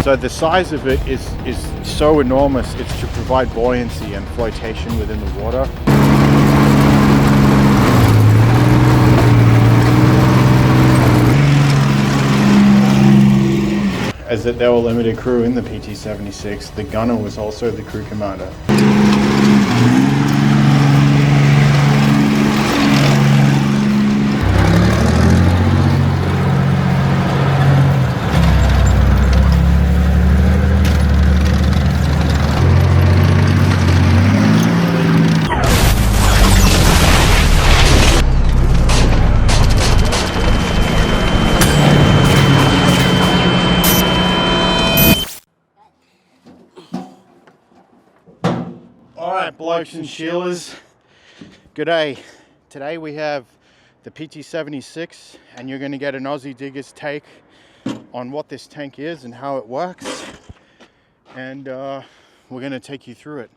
So the size of it is so enormous, it's to provide buoyancy and flotation within the water. As that there were limited crew in the PT-76, the gunner was also the crew commander. Alright, blokes and Sheilas, good day. Today we have the PT-76 and you're going to get an Aussie digger's take on what this tank is and how it works, and we're going to take you through it.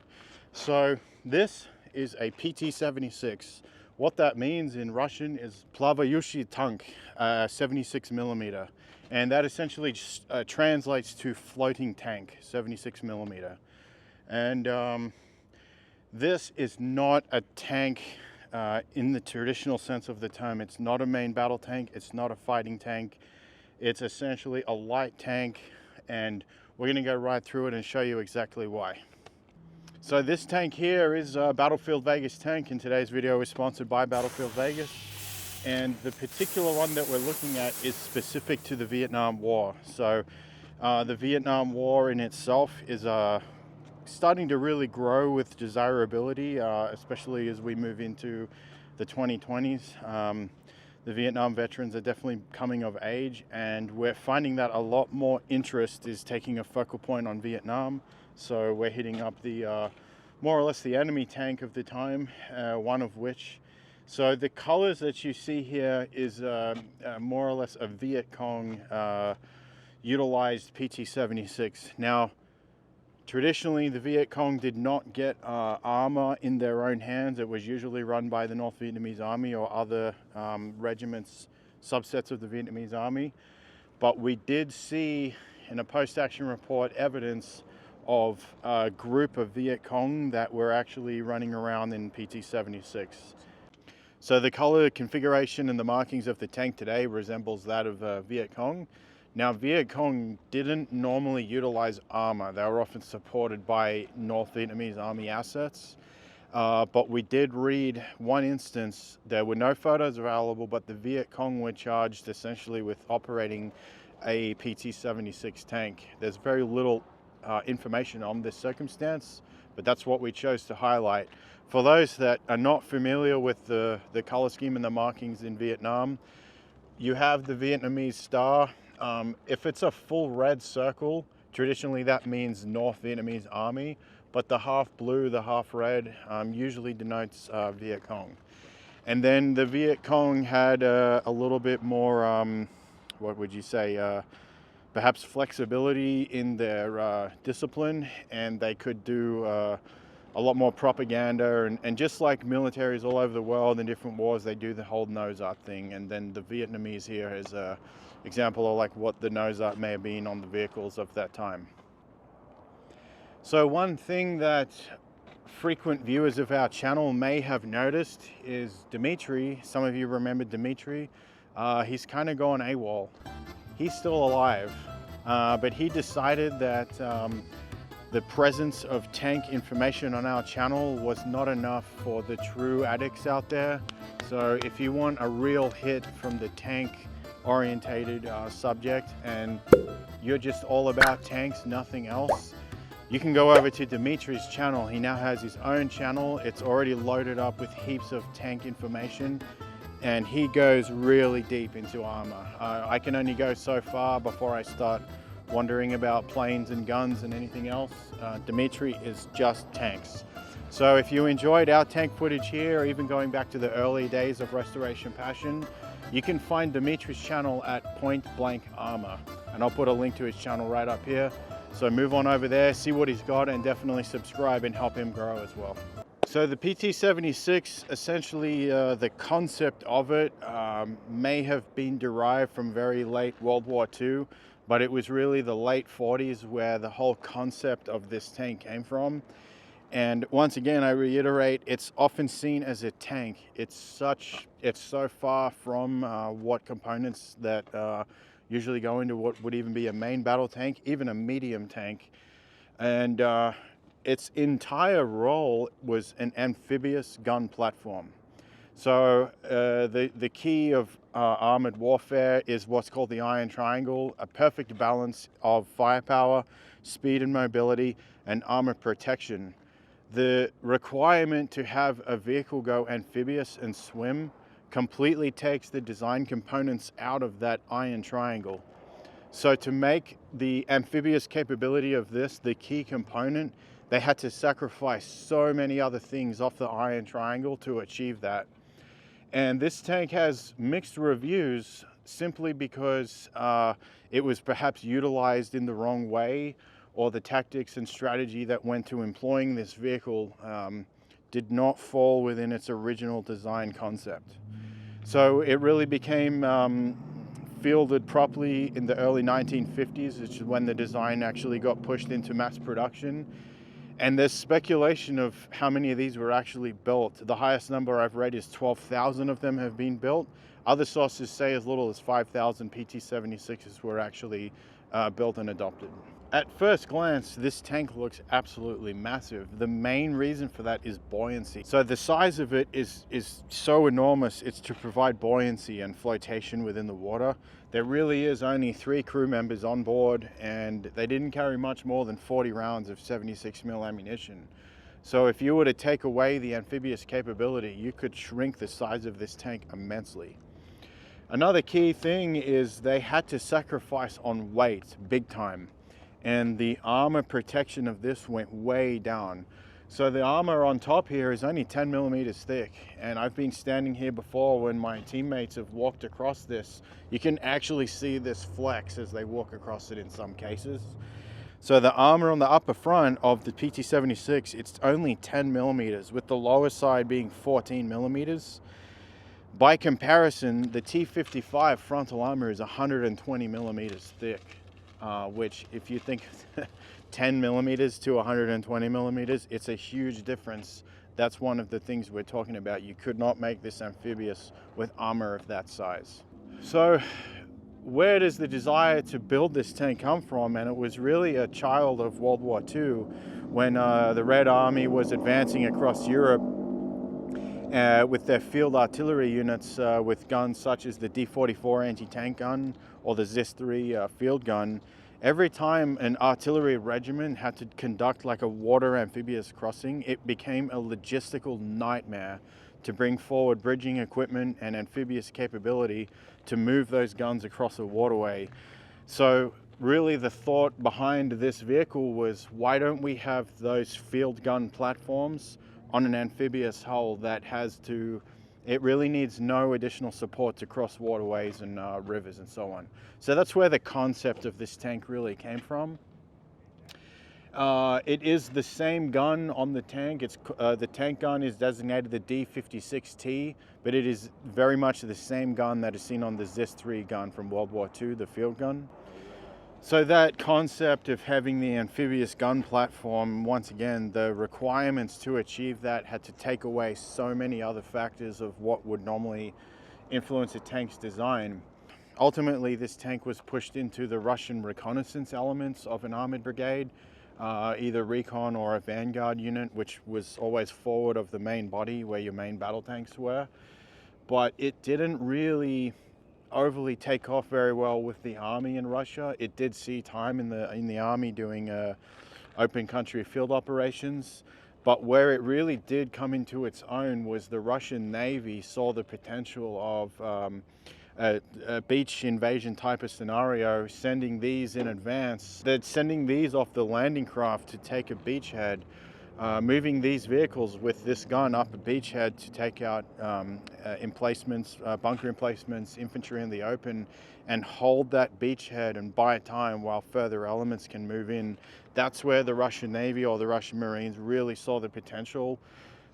So this is a PT-76. What that means in Russian is Plavayushий tank, 76 millimeter, and that essentially just, translates to floating tank, 76 millimeter. And this is not a tank in the traditional sense of the term. It's not a main battle tank. It's not a fighting tank. It's essentially a light tank, and we're going to go right through it and show you exactly why. So this tank here is a Battlefield Vegas tank, and today's video is sponsored by Battlefield Vegas. And the particular one that we're looking at is specific to the Vietnam War. So the Vietnam War in itself is starting to really grow with desirability, especially as we move into the 2020s. The Vietnam veterans are definitely coming of age, and we're finding that a lot more interest is taking a focal point on Vietnam. So we're hitting up the more or less the enemy tank of the time, one of which. So the colors that you see here is more or less a Viet Cong utilized PT-76. Now, traditionally, the Viet Cong did not get armor in their own hands. It was usually run by the North Vietnamese Army or other regiments, subsets of the Vietnamese Army. But we did see in a post-action report evidence of a group of Viet Cong that were actually running around in PT-76. So the color configuration and the markings of the tank today resembles that of Viet Cong. Now, Viet Cong didn't normally utilize armor. They were often supported by North Vietnamese Army assets. But we did read one instance, there were no photos available, but the Viet Cong were charged essentially with operating a PT-76 tank. There's very little information on this circumstance, but that's what we chose to highlight. For those that are not familiar with the color scheme and the markings in Vietnam, you have the Vietnamese star. If it's a full red circle, traditionally that means North Vietnamese Army, but the half blue, the half red usually denotes Viet Cong. And then the Viet Cong had a little bit more, what would you say, perhaps flexibility in their discipline, and they could do a lot more propaganda, and just like militaries all over the world in different wars, they do the whole nose up thing. And then the Vietnamese here is a example of like what the nose up may have been on the vehicles of that time. So one thing that frequent viewers of our channel may have noticed is Dimitri. Some of you remember Dimitri. He's kind of gone AWOL. He's still alive, but he decided that the presence of tank information on our channel was not enough for the true addicts out there. So if you want a real hit from the tank orientated subject and you're just all about tanks, nothing else, you can go over to Dimitri's channel. He now has his own channel. It's already loaded up with heaps of tank information, and he goes really deep into armor. I can only go so far before I start wondering about planes and guns and anything else. Dimitri is just tanks. So if you enjoyed our tank footage here, even going back to the early days of Restoration Passion, you can find Dimitri's channel at Point Blank Armor, and I'll put a link to his channel right up here. So move on over there, see what he's got, and definitely subscribe and help him grow as well. So the PT-76, essentially the concept of it may have been derived from very late World War II. but it was really the late 40s where the whole concept of this tank came from. And once again, I reiterate, it's often seen as a tank. It's so far from what components that usually go into what would even be a main battle tank, even a medium tank. And its entire role was an amphibious gun platform. So the key of armored warfare is what's called the iron triangle, a perfect balance of firepower, speed and mobility, and armor protection. The requirement to have a vehicle go amphibious and swim completely takes the design components out of that iron triangle. So to make the amphibious capability of this the key component, they had to sacrifice so many other things off the iron triangle to achieve that. And this tank has mixed reviews simply because it was perhaps utilized in the wrong way, or the tactics and strategy that went to employing this vehicle did not fall within its original design concept. So it really became fielded properly in the early 1950s, which is when the design actually got pushed into mass production. And there's speculation of how many of these were actually built. The highest number I've read is 12,000 of them have been built. Other sources say as little as 5,000 PT-76s were actually built and adopted. At first glance, this tank looks absolutely massive. The main reason for that is buoyancy. So the size of it is so enormous, it's to provide buoyancy and flotation within the water. There really is only 3 crew members on board, and they didn't carry much more than 40 rounds of 76mm ammunition. So if you were to take away the amphibious capability, you could shrink the size of this tank immensely. Another key thing is they had to sacrifice on weight big time. And the armor protection of this went way down. So the armor on top here is only 10mm thick, and I've been standing here before when my teammates have walked across this. You can actually see this flex as they walk across it in some cases. So the armor on the upper front of the PT-76, it's only 10mm, with the lower side being 14mm. By comparison, the T-55 frontal armor is 120mm thick. Which, if you think 10mm to 120mm, it's a huge difference. That's one of the things we're talking about. You could not make this amphibious with armor of that size. So where does the desire to build this tank come from? And it was really a child of World War II, when the Red Army was advancing across Europe with their field artillery units with guns such as the D-44 anti-tank gun or the ZIS-3 field gun. Every time an artillery regiment had to conduct like a water amphibious crossing, it became a logistical nightmare to bring forward bridging equipment and amphibious capability to move those guns across a waterway. So really the thought behind this vehicle was, why don't we have those field gun platforms on an amphibious hull that it really needs no additional support to cross waterways and rivers and so on. So that's where the concept of this tank really came from. It is the same gun on the tank. The tank gun is designated the D-56T, but it is very much the same gun that is seen on the ZIS-3 gun from World War II, the field gun. So that concept of having the amphibious gun platform, once again, the requirements to achieve that had to take away so many other factors of what would normally influence a tank's design. Ultimately, this tank was pushed into the Russian reconnaissance elements of an armored brigade, either recon or a vanguard unit, which was always forward of the main body where your main battle tanks were. But it didn't really overly take off very well with the army in Russia. It did see time in the army doing open country field operations, but where it really did come into its own was the Russian Navy saw the potential of a beach invasion type of scenario, sending these in advance. They're sending these off the landing craft to take a beachhead, moving these vehicles with this gun up a beachhead to take out emplacements, bunker emplacements, infantry in the open, and hold that beachhead and buy time while further elements can move in. That's where the Russian Navy or the Russian Marines really saw the potential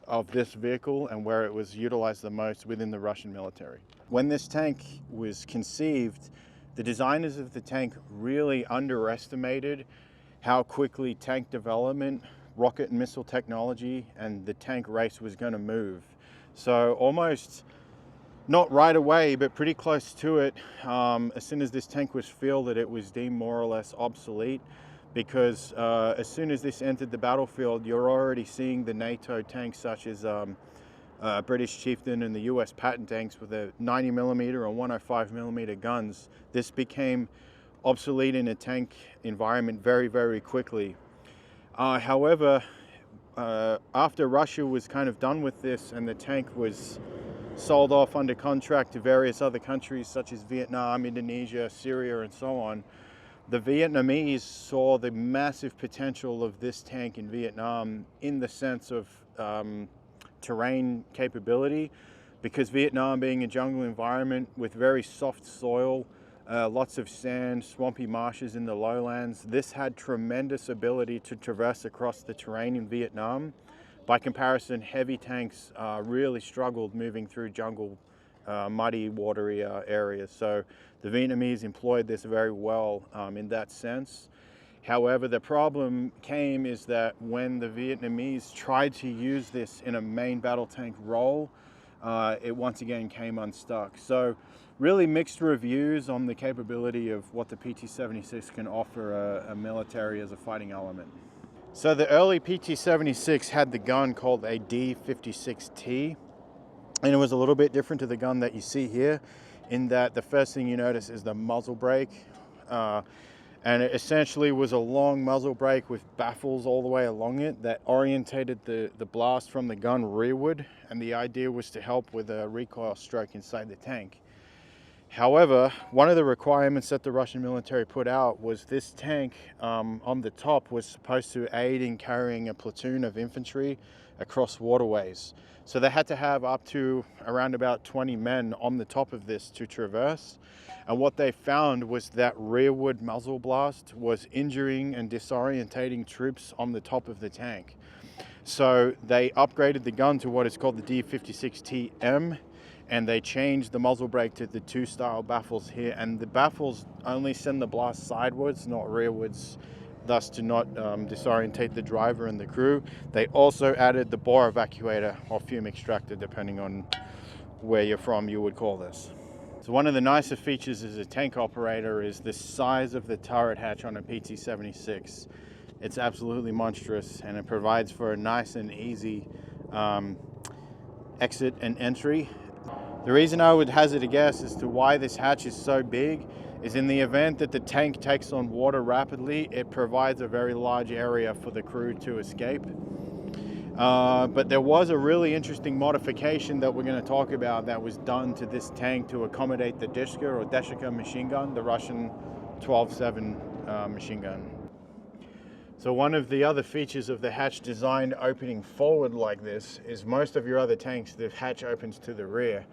of this vehicle and where it was utilized the most within the Russian military. When this tank was conceived, The designers of the tank really underestimated how quickly tank development, rocket and missile technology, and the tank race was going to move. So almost not right away, but pretty close to it, as soon as this tank was fielded, it was deemed more or less obsolete, because as soon as this entered the battlefield, you're already seeing the NATO tanks such as British Chieftain and the US Patton tanks with a 90mm or 105mm guns. This became obsolete in a tank environment very, very quickly. However, after Russia was kind of done with this and the tank was sold off under contract to various other countries such as Vietnam, Indonesia, Syria, and so on, the Vietnamese saw the massive potential of this tank in Vietnam in the sense of terrain capability, because Vietnam being a jungle environment with very soft soil, lots of sand, swampy marshes in the lowlands, this had tremendous ability to traverse across the terrain in Vietnam. By comparison, heavy tanks really struggled moving through jungle, muddy, watery areas. So the Vietnamese employed this very well in that sense. However, the problem came is that when the Vietnamese tried to use this in a main battle tank role, it once again came unstuck. So really mixed reviews on the capability of what the PT-76 can offer a military as a fighting element. So the early PT-76 had the gun called a D56T, and it was a little bit different to the gun that you see here, in that the first thing you notice is the muzzle brake. And it essentially was a long muzzle brake with baffles all the way along it that orientated the blast from the gun rearward, and the idea was to help with a recoil stroke inside the tank. However, one of the requirements that the Russian military put out was this tank on the top was supposed to aid in carrying a platoon of infantry across waterways. So they had to have up to around about 20 men on the top of this to traverse. And what they found was that rearward muzzle blast was injuring and disorientating troops on the top of the tank. So they upgraded the gun to what is called the D56TM, and they changed the muzzle brake to the 2 style baffles here, and the baffles only send the blast sidewards, not rearwards, thus to not disorientate the driver and the crew. They also added the bore evacuator or fume extractor, depending on where you're from, you would call this. So one of the nicer features as a tank operator is the size of the turret hatch on a PT-76. It's absolutely monstrous, and it provides for a nice and easy exit and entry. The reason I would hazard a guess as to why this hatch is so big is in the event that the tank takes on water rapidly, it provides a very large area for the crew to escape. But there was a really interesting modification that we're going to talk about that was done to this tank to accommodate the Dishka or Deshika machine gun, the Russian 12-7 machine gun. So one of the other features of the hatch designed opening forward like this is most of your other tanks, the hatch opens to the rear.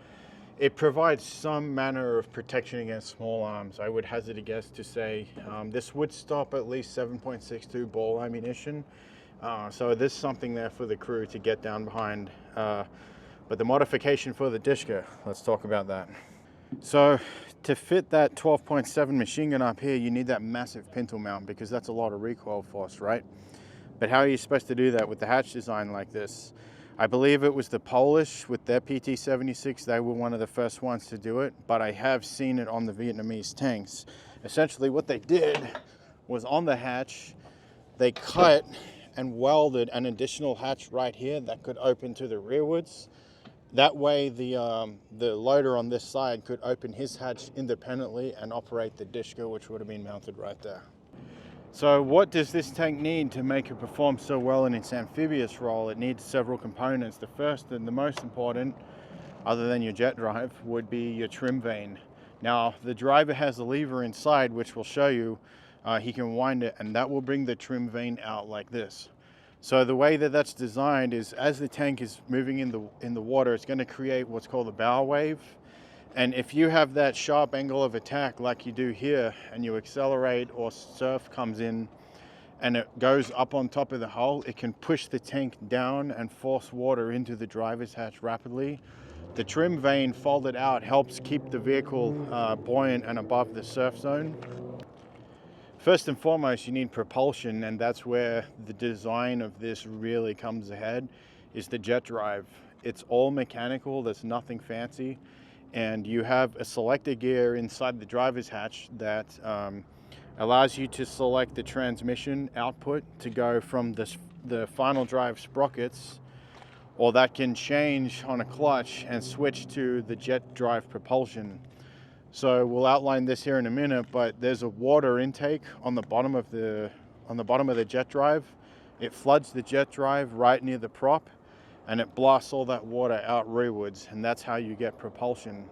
It provides some manner of protection against small arms. I would hazard a guess to say this would stop at least 7.62 ball ammunition. So there's something there for the crew to get down behind. But the modification for the Dishka, let's talk about that. So to fit that 12.7 machine gun up here, you need that massive pintle mount because that's a lot of recoil force, right? But how are you supposed to do that with the hatch design like this? I believe it was the Polish with their PT-76. They were one of the first ones to do it, but I have seen it on the Vietnamese tanks. Essentially what they did was on the hatch, they cut and welded an additional hatch right here that could open to the rearwards. That way the loader on this side could open his hatch independently and operate the Dishka, which would have been mounted right there. So what does this tank need to make it perform so well in its amphibious role? It needs several components. The first and the most important, other than your jet drive, would be your trim vane. Now, the driver has a lever inside, which will show you. He can wind it, and that will bring the trim vane out like this. So the way that that's designed is as the tank is moving in the water, it's going to create what's called a bow wave. And if you have that sharp angle of attack like you do here, and you accelerate or surf comes in and it goes up on top of the hull, it can push the tank down and force water into the driver's hatch rapidly The trim vane folded out helps keep the vehicle buoyant and above the surf zone. First and foremost, you need propulsion, and that's where the design of this really comes ahead, is the jet drive. It's all mechanical, there's nothing fancy, and you have a selector gear inside the driver's hatch that allows you to select the transmission output to go from the final drive sprockets, or that can change on a clutch and switch to the jet drive propulsion. So we'll outline this here in a minute, but there's a water intake on the bottom of the jet drive. It floods the jet drive right near the prop, and it blasts all that water out rearwards, and that's how you get propulsion.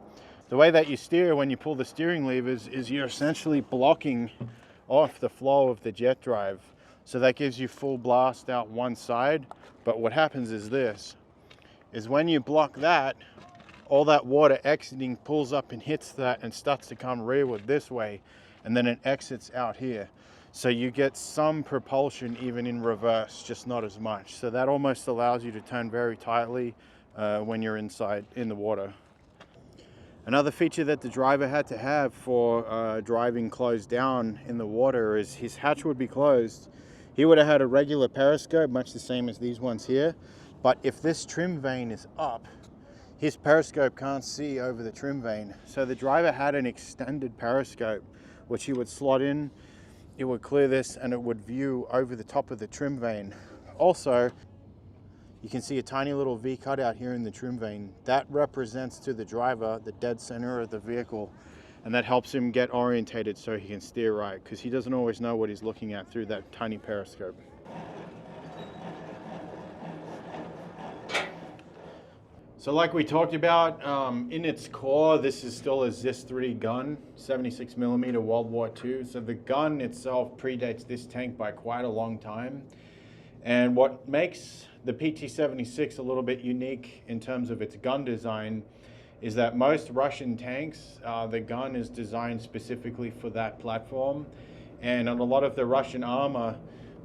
The way that you steer when you pull the steering levers is you're essentially blocking off the flow of the jet drive. So that gives you full blast out one side, but what happens is this, is when you block that, all that water exiting pulls up and hits that and starts to come rearward this way, and then it exits out here. So you get some propulsion even in reverse, just not as much. So that almost allows you to turn very tightly when you're inside in the water. Another feature that the driver had to have for driving closed down in the water is his hatch would be closed. He would have had a regular periscope, much the same as these ones here. But if this trim vane is up, his periscope can't see over the trim vane. So the driver had an extended periscope, which he would slot in, it would clear this, and it would view over the top of the trim vane. Also, you can see a tiny little V cutout here in the trim vane. That represents to the driver the dead center of the vehicle, and that helps him get orientated so he can steer right, because he doesn't always know what he's looking at through that tiny periscope. So like we talked about, in its core, this is still a ZIS-3 gun, 76mm World War II. So the gun itself predates this tank by quite a long time. And what makes the PT-76 a little bit unique in terms of its gun design is that most Russian tanks, the gun is designed specifically for that platform. And on a lot of the Russian armor,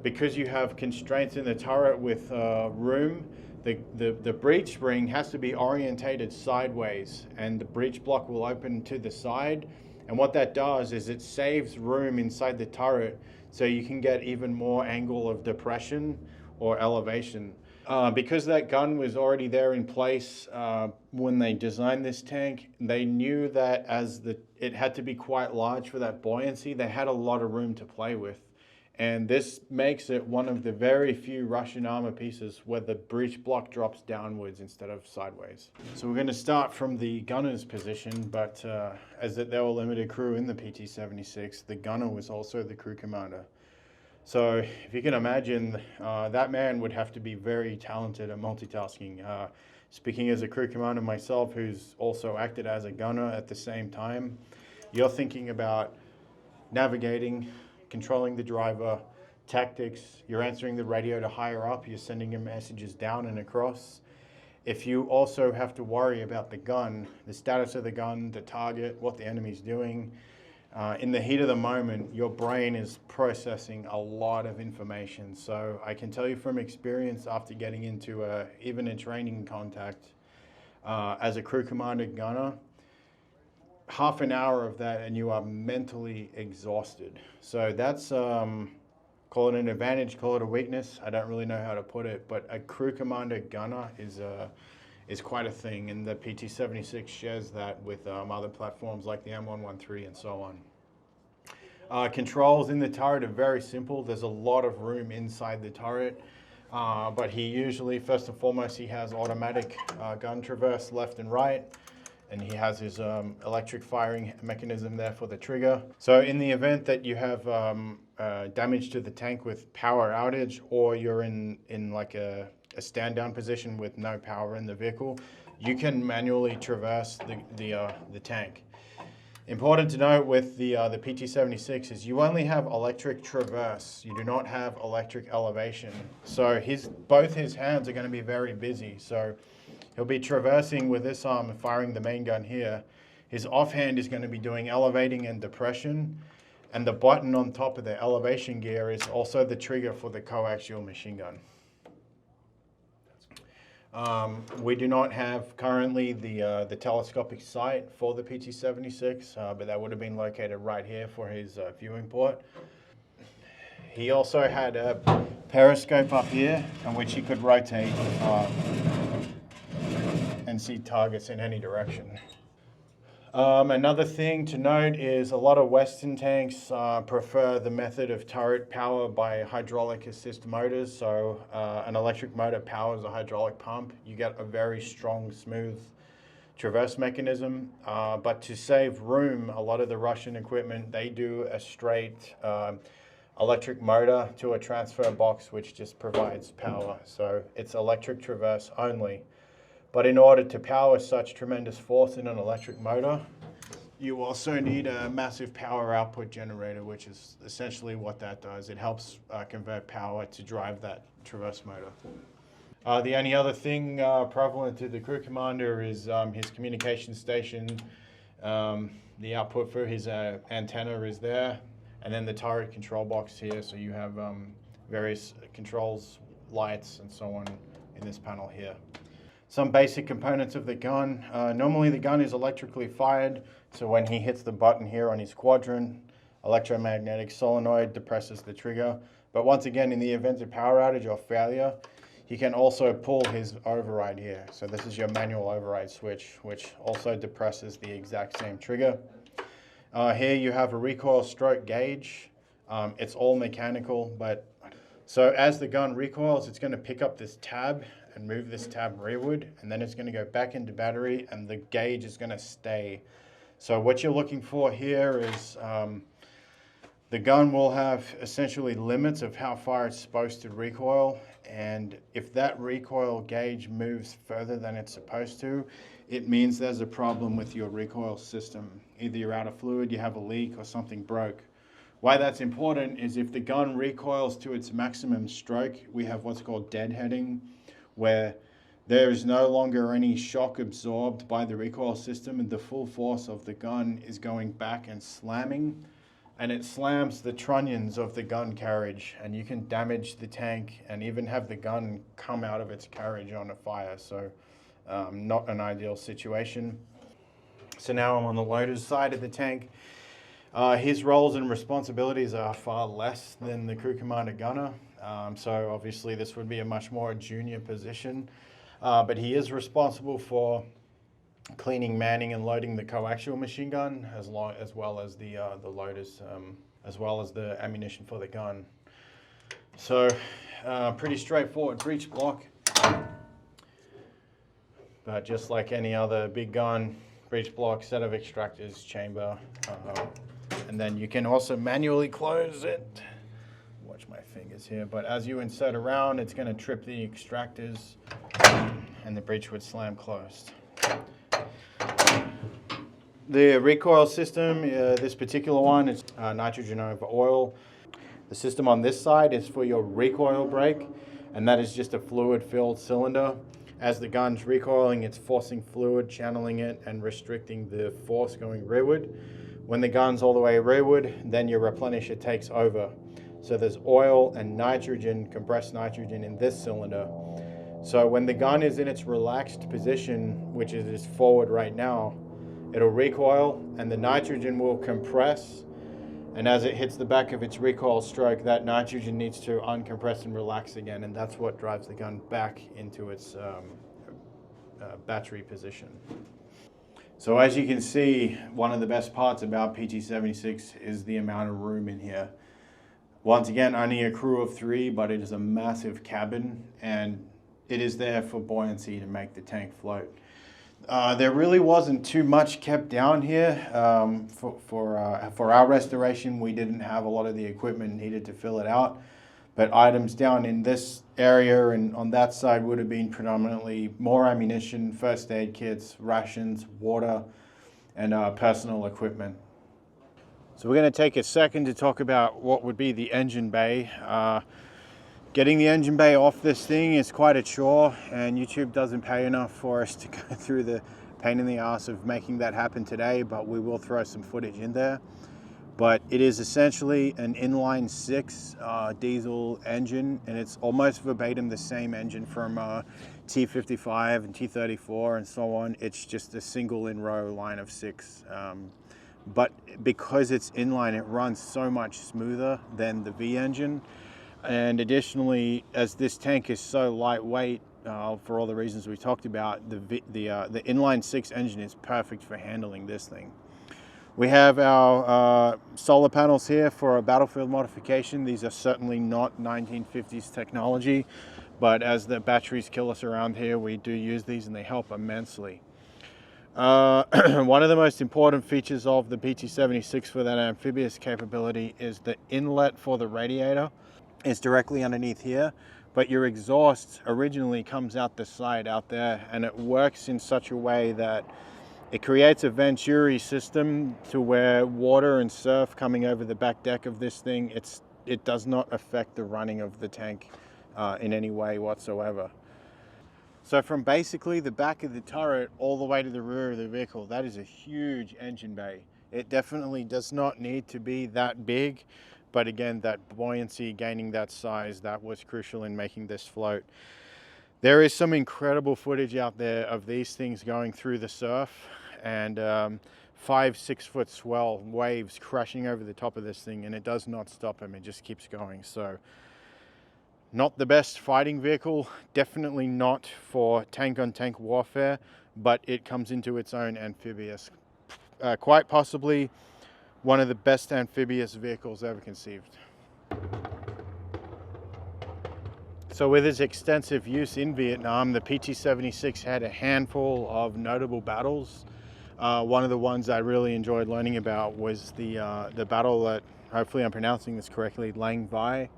because you have constraints in the turret with room, the breech spring has to be orientated sideways, and the breech block will open to the side. And what that does is it saves room inside the turret so you can get even more angle of depression or elevation. Because that gun was already there in place when they designed this tank, they knew that it had to be quite large for that buoyancy. They had a lot of room to play with. And this makes it one of the very few Russian armor pieces where the breech block drops downwards instead of sideways. So we're going to start from the gunner's position, but as there were limited crew in the PT-76, the gunner was also the crew commander. So if you can imagine, that man would have to be very talented at multitasking. Speaking as a crew commander myself, who's also acted as a gunner at the same time, you're thinking about navigating, controlling the driver, tactics, you're answering the radio to higher up, you're sending your messages down and across. If you also have to worry about the gun, the status of the gun, the target, what the enemy's doing, in the heat of the moment, your brain is processing a lot of information. So I can tell you from experience, after getting into even a training contact as a crew commander gunner, half an hour of that and you are mentally exhausted. So that's, call it an advantage, call it a weakness. I don't really know how to put it, but a crew commander gunner is quite a thing, and the PT-76 shares that with other platforms like the M113 and so on. Controls in the turret are very simple. There's a lot of room inside the turret, but he usually, first and foremost, he has automatic gun traverse left and right, and he has his electric firing mechanism there for the trigger. So in the event that you have damage to the tank with power outage, or you're in like a stand down position with no power in the vehicle, you can manually traverse the tank. Important to note with the PT-76 is you only have electric traverse. You do not have electric elevation. So both his hands are going to be very busy. So he'll be traversing with this arm and firing the main gun here. His offhand is going to be doing elevating and depression. And the button on top of the elevation gear is also the trigger for the coaxial machine gun. We do not have currently the telescopic sight for the PT-76, but that would have been located right here for his viewing port. He also had a periscope up here in which he could rotate and see targets in any direction. Another thing to note is a lot of Western tanks prefer the method of turret power by hydraulic assist motors. So an electric motor powers a hydraulic pump. You get a very strong, smooth traverse mechanism. But to save room, a lot of the Russian equipment, they do a straight electric motor to a transfer box, which just provides power. So it's electric traverse only. But in order to power such tremendous force in an electric motor, you also need a massive power output generator, which is essentially what that does. It helps convert power to drive that traverse motor. The only other thing prevalent to the crew commander is his communication station. The output for his antenna is there, and then the turret control box here. So you have various controls, lights, and so on in this panel here. Some basic components of the gun. Normally the gun is electrically fired, so when he hits the button here on his quadrant, electromagnetic solenoid depresses the trigger. But once again, in the event of power outage or failure, he can also pull his override here. So this is your manual override switch, which also depresses the exact same trigger. Here you have a recoil stroke gauge. It's all mechanical, but so as the gun recoils, it's going to pick up this tab and move this tab rearward, and then it's going to go back into battery, and the gauge is going to stay. So what you're looking for here is the gun will have essentially limits of how far it's supposed to recoil, and if that recoil gauge moves further than it's supposed to, it means there's a problem with your recoil system. Either you're out of fluid, you have a leak, or something broke. Why that's important is if the gun recoils to its maximum stroke, we have what's called deadheading, where there is no longer any shock absorbed by the recoil system, and the full force of the gun is going back and slamming, and it slams the trunnions of the gun carriage, and you can damage the tank and even have the gun come out of its carriage on a fire. So not an ideal situation. So now I'm on the loader's side of the tank. His roles and responsibilities are far less than the crew commander gunner. So obviously this would be a much more junior position, but he is responsible for cleaning, manning, and loading the coaxial machine gun, as well as the loaders, as well as the ammunition for the gun. So pretty straightforward breech block, but just like any other big gun, breech block, set of extractors, chamber, and then you can also manually close it. Watch my fingers here, but as you insert around, it's going to trip the extractors and the breech would slam closed. The recoil system, this particular one is nitrogen over oil. The system on this side is for your recoil brake, and that is just a fluid-filled cylinder. As the gun's recoiling, it's forcing fluid, channeling it, and restricting the force going rearward. When the gun's all the way rearward, then your replenisher takes over. So there's oil and nitrogen, compressed nitrogen in this cylinder. So when the gun is in its relaxed position, which is forward right now, it'll recoil and the nitrogen will compress. And as it hits the back of its recoil stroke, that nitrogen needs to uncompress and relax again. And that's what drives the gun back into its battery position. So as you can see, one of the best parts about PT-76 is the amount of room in here. Once again, only a crew of 3, but it is a massive cabin, and it is there for buoyancy to make the tank float. There really wasn't too much kept down here. For our restoration, we didn't have a lot of the equipment needed to fill it out. But items down in this area and on that side would have been predominantly more ammunition, first aid kits, rations, water, and personal equipment. So we're going to take a second to talk about what would be the engine bay. Getting the engine bay off this thing is quite a chore, and YouTube doesn't pay enough for us to go through the pain in the ass of making that happen today, but we will throw some footage in there. but it is essentially an inline six diesel engine, and it's almost verbatim the same engine from T55 and T34 and so on. It's just a single in-row line of six. But because it's inline, it runs so much smoother than the V engine. And additionally, as this tank is so lightweight, for all the reasons we talked about, the inline six engine is perfect for handling this thing. We have our solar panels here for a battlefield modification. These are certainly not 1950s technology, but as the batteries kill us around here, we do use these and they help immensely. One of the most important features of the PT-76 for that amphibious capability is the inlet for the radiator is directly underneath here, but your exhaust originally comes out the side out there, and it works in such a way that it creates a venturi system to where water and surf coming over the back deck of this thing, it does not affect the running of the tank in any way whatsoever. So from basically the back of the turret all the way to the rear of the vehicle, that is a huge engine bay. It definitely does not need to be that big, but again, that buoyancy, gaining that size, that was crucial in making this float. There is some incredible footage out there of these things going through the surf, and 5-6 foot swell waves crashing over the top of this thing, and it does not stop them, it just keeps going. So not the best fighting vehicle, definitely not for tank-on-tank warfare, but it comes into its own amphibious. Quite possibly one of the best amphibious vehicles ever conceived. So with its extensive use in Vietnam, the PT-76 had a handful of notable battles. One of the ones I really enjoyed learning about was the battle at, hopefully I'm pronouncing this correctly, Lang Vai.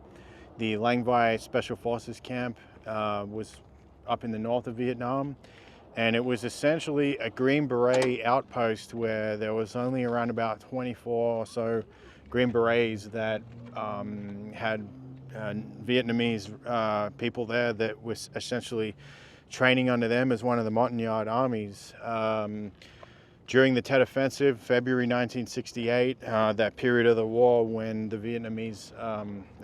The Lang Vai Special Forces camp was up in the north of Vietnam, and it was essentially a Green Beret outpost where there was only around about 24 or so Green Berets that had Vietnamese people there that was essentially training under them as one of the Montagnard armies. During the Tet Offensive, February 1968, that period of the war when the Vietnamese,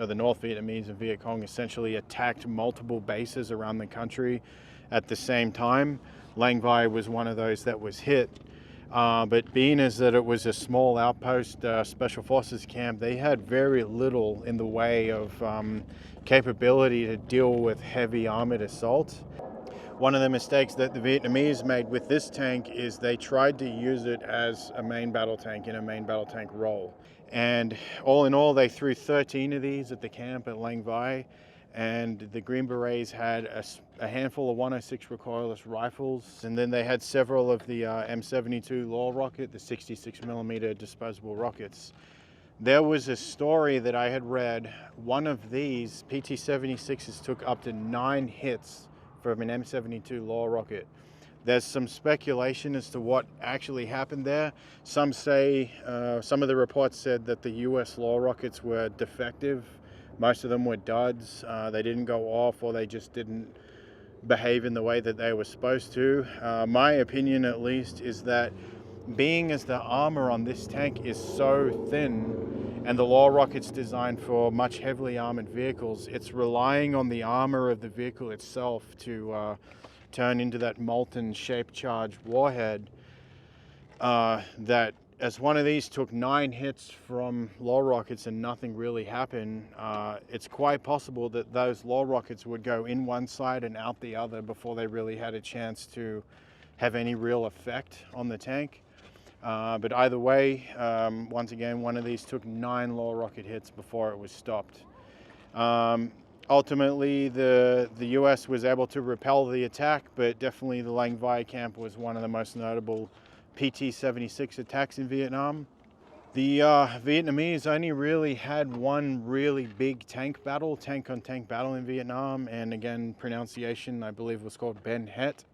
or the North Vietnamese and Viet Cong essentially attacked multiple bases around the country at the same time, Lang Vai was one of those that was hit. But being as that it was a small outpost special forces camp, they had very little in the way of capability to deal with heavy armored assault. One of the mistakes that the Vietnamese made with this tank is they tried to use it as a main battle tank in a main battle tank role. And all in all, they threw 13 of these at the camp at Lang Vai, and the Green Berets had a handful of 106 recoilless rifles, and then they had several of the M72 Law rocket, the 66mm disposable rockets. There was a story that I had read, one of these PT-76s took up to 9 hits from an M72 Law rocket. There's some speculation as to what actually happened there. Some say, some of the reports said that the US Law rockets were defective. Most of them were duds. They didn't go off, or they just didn't behave in the way that they were supposed to. My opinion, at least, is that being as the armor on this tank is so thin, and the Law rocket's designed for much heavily armored vehicles, it's relying on the armor of the vehicle itself to turn into that molten shape charged warhead. That as one of these took 9 hits from Law rockets and nothing really happened, it's quite possible that those Law rockets would go in one side and out the other before they really had a chance to have any real effect on the tank. But either way, once again, one of these took 9 Law rocket hits before it was stopped. Ultimately, the US was able to repel the attack, but definitely the Lang Vai camp was one of the most notable PT-76 attacks in Vietnam. The Vietnamese only really had one really big tank battle, tank-on-tank battle in Vietnam, and again, pronunciation, I believe, was called Ben Het.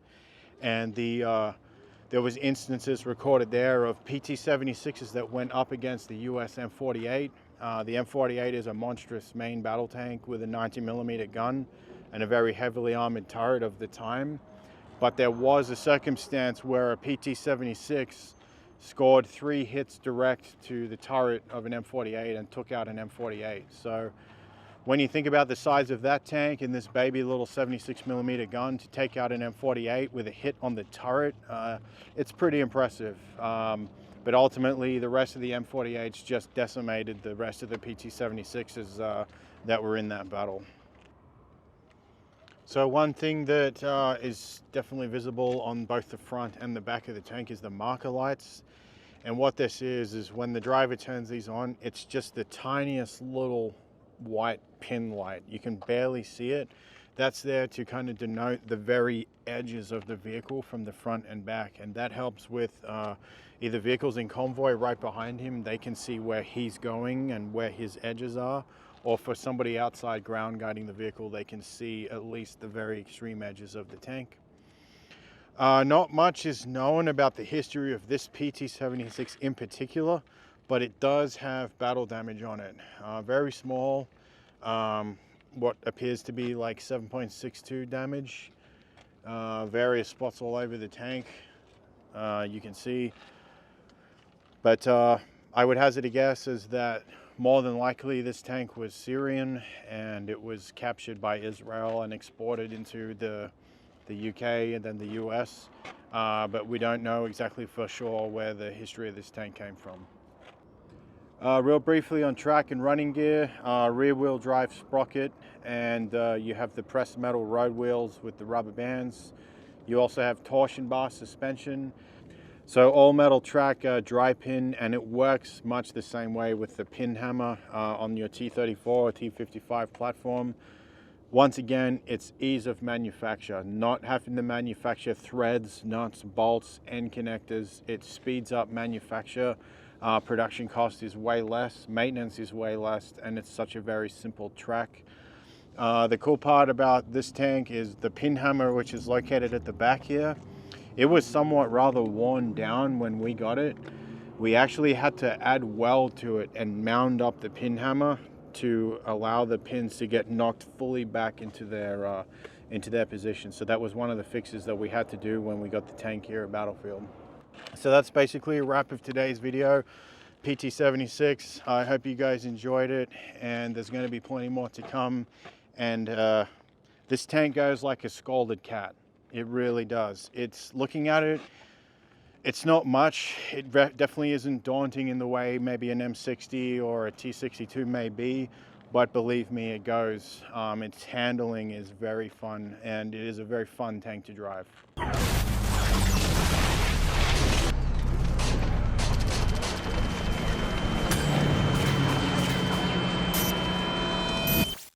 And there was instances recorded there of PT-76s that went up against the US M48. The M48 is a monstrous main battle tank with a 90mm gun and a very heavily armored turret of the time. But there was a circumstance where a PT-76 scored 3 hits direct to the turret of an M48 and took out an M48. So when you think about the size of that tank and this baby little 76mm gun to take out an M48 with a hit on the turret, it's pretty impressive. But ultimately, the rest of the M48s just decimated the rest of the PT-76s that were in that battle. So one thing that is definitely visible on both the front and the back of the tank is the marker lights. And what this is when the driver turns these on, it's just the tiniest little white pin light. You can barely see it. That's there to kind of denote the very edges of the vehicle from the front and back. And that helps with either vehicles in convoy right behind him, they can see where he's going and where his edges are. Or for somebody outside ground guiding the vehicle, they can see at least the very extreme edges of the tank. Not much is known about the history of this PT-76 in particular, but it does have battle damage on it. Very small, what appears to be like 7.62 damage. Various spots all over the tank, you can see. But I would hazard a guess is that more than likely this tank was Syrian and it was captured by Israel and exported into the UK and then the US. But we don't know exactly for sure where the history of this tank came from. Real briefly on track and running gear, rear wheel drive sprocket, and you have the pressed metal road wheels with the rubber bands. You also have torsion bar suspension. So all metal track dry pin, and it works much the same way with the pin hammer on your T34 or T55 platform. Once again, it's ease of manufacture, not having to manufacture threads, nuts, bolts, end connectors. It speeds up manufacture. Production cost is way less, maintenance is way less, and it's such a very simple track. The cool part about this tank is the pin hammer, which is located at the back here. It was somewhat rather worn down when we got it. We actually had to add weld to it and mound up the pin hammer to allow the pins to get knocked fully back into their position. So that was one of the fixes that we had to do when we got the tank here at Battlefield. So that's basically a wrap of today's video. PT-76, I hope you guys enjoyed it, and there's going to be plenty more to come. And this tank goes like a scalded cat. It really does. It's looking at it, it's not much. It definitely isn't daunting in the way maybe an M60 or a T62 may be, but believe me, it goes. Its handling is very fun, and it is a very fun tank to drive.